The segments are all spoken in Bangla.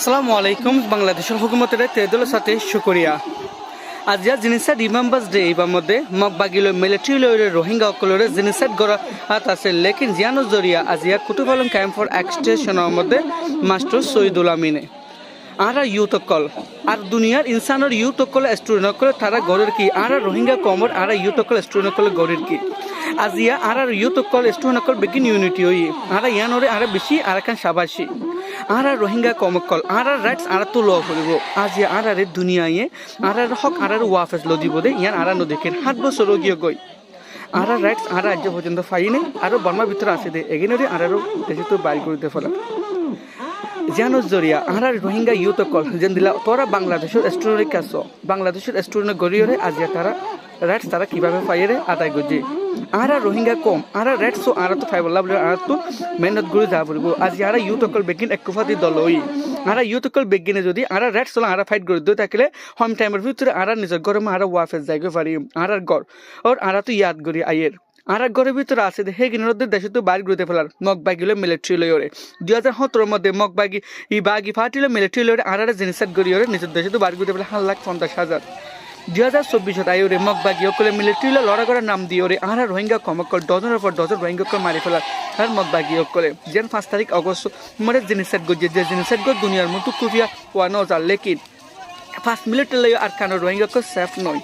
আসসালামু আলাইকুম বাংলাদেশের হুকুমতের তেদুলের সাথে শুকরিয়া আজিয়া জিনিসাইড রিমেম্বার্স ডে এবার মধ্যে মগবাগিল মিলিটারি লয়ের রোহিঙ্গা অকলরে জিনিসাইড গড়া হাত আছে লেকিন জিয়ানো জরিয়া আজিয়া কুতুবালং ক্যাম্প ফর এক্সটেনশনের মধ্যে মাস্টার শহীদুল আমিনে আর ইউথ অকল আর দুনিয়ার ইনসানের ইউথ অকল স্টুডেন্ট অকল তারা গড়ের কি আর রোহিঙ্গা কমর আর ইউথ অকল স্টুডেন্ট অকল গড়ের কি আজিয়া আর ইউথ অকল স্টুডেন্ট অকল বেগিন ইউনিটি হই আর ইয়ানরে আর বেশি আর কান সাবাসী আর রোহিঙ্গা কমকল আর রাইটস আর তো ল করিব আজিয়া আর দুনিয়ায় আর হক আর ওয়াফেস ল দিব দে ইয়ান আর নদীকের 7 বছর গিয়ে গই আর রাইটস আর রাজ্য পর্যন্ত ফাইনে আর বর্মার ভিতরে আছে দে এগিনরে আর দেশে তো বাইর করতে ফলা জানো জরিয়া আর রোহিঙ্গা ইউথ অকল যেন দিলা তোরা বাংলাদেশের স্টুডেন্টের কাছে বাংলাদেশের স্টুডেন্ট গড়িয়ে আজিয়া তারা রাইটস তারা কিভাবে পাইরে আদায় করছে আর রোহিঙ্গা কম আর রাইটস আর তো ফাইব লাভ আর তো মেহনত করে যা পড়ব আজি আর ইউথ অকল বেগিন একফাতি দল হই আর ইউথ অকল বেগিনে যদি আর রাইটস আর ফাইট করে দিও তাকলে হোম টাইমের ভিতরে আর নিজের গরমে আর ওয়াফেস যাইগে পারি আর গড় ওর আর তো ইয়াদ করি আইয়ের আর ঘরের ভিতরে আছে হে গিনরদের দেশে তো বাইর ঘুরতে ফেলার মগবাগিলে মিলিটারি লয়রে 2017 মধ্যে মগবাগি ই বাগি ফাটিলে মিলিটারি লয়রে আর জিনিসাত গড়িয়রে নিজের দেশে তো বাইর ঘুরতে ফেলা 1,50,000 2024 আইরে মগবাগি অকলে মিলিটারি লড়া করার নাম দিওরে আর রোহিঙ্গা কমকল ডজনের পর ডজন রোহিঙ্গা কল মারি ফেলার আর মগবাগি অকলে যেন 5 তারিখ আগস্ট মরে জিনিসাত গজিয়ে যে জিনিসাত গজ দুনিয়ার মতো কুফিয়া ওয়ানো যা লেকিন ফার্স্ট মিলিটারি আর কান রোহিঙ্গা কল সেফ নয়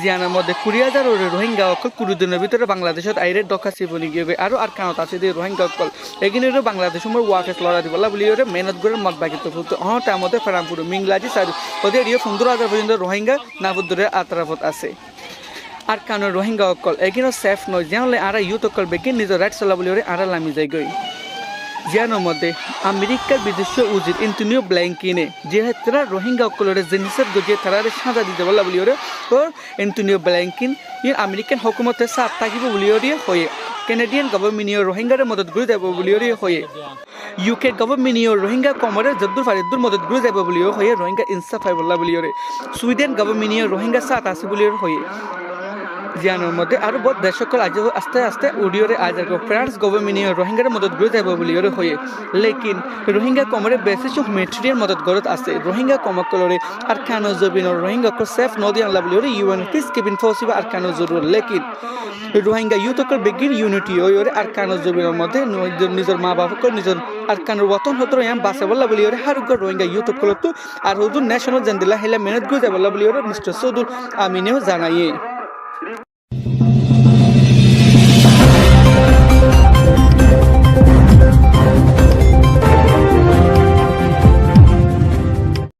জিয়ানের মধ্যে 20,000 রোহিঙ্গা অকল 20 দিনের ভিতরে বাংলাদেশত আইরে দখাসি বনি গিয়ে আর আর কানত আছে দিয়ে রোহিঙ্গা অকল এগিনেরও বাংলাদেশ সময় ওয়াফেস লড়া দিবলা বলি মেহনত করে মগবাগি তো ফুলতো তার মধ্যে ফেরামপুর মিংলাজি সাইড ওদের 15,000 পর্যন্ত রোহিঙ্গা নাবুদ্দুরের আতরাফত আছে আর কান রোহিঙ্গা অকল এগিনও সেফ নয় যেন আর ইউথ অকল বেগিন নিজের রাইট চলা বলি আর লামি যায় গই জিয়ানোর মধ্যে আমেরিকার বিদেশ উচিত এন্টনিও ব্ল্যাঙ্কিনে যেহেতু রোহিঙ্গা অকলরে জিনিসের গজিয়ে তারা সাজা দিতে বলা বলি ওর এন্টনিও ব্ল্যাঙ্কিন ইন আমেরিকান হকুমতের সাথ থাকিব বলি হয়ে কেনেডিয়ান গভর্নমেন্ট রোহিঙ্গার মদত করে যাব বলি হয়ে ইউকে গভর্নমেন্ট রোহিঙ্গা কমরে যদ্দুর ফারিদুর মদত করে যাব বলি হয়ে রোহিঙ্গা ইনসাফ হয় বলা বলি সুইডেন গভর্নমেন্ট রোহিঙ্গা সাথ আছে বলি হয়ে জিয়ানোর মধ্যে আরো বহুত দেশকল আজ আস্তে আস্তে উড়িয়রে আজ ফ্রান্স গভর্নমেন্ট রোহিঙ্গার মদত করে যাব বলি হয়ে লেকিন রোহিঙ্গা কমরে বেসিস হিউম্যানিটেরিয়ান মদত গরত আছে রোহিঙ্গা কমকলরে আর কানো জবিন রোহিঙ্গা কো সেফ নদী আল্লাহ বলি ইউএন পিস কিপিং ফোর্স আর কানো জরুর লেকিন রোহিঙ্গা ইউথ অকল বেগিন ইউনিটি ওরে আর কানো জবিনের মধ্যে নিজের মা বাবাকে নিজের আর কানোর ওতন হতো ইয়াম বাসে বলা বলি হারুগর রোহিঙ্গা ইউথ অকল তো আর হুজুর ন্যাশনাল জান দিলা হেলা মেহনত করে যাব বলি মিস্টার সৌদুল আমিনেও জানাইয়ে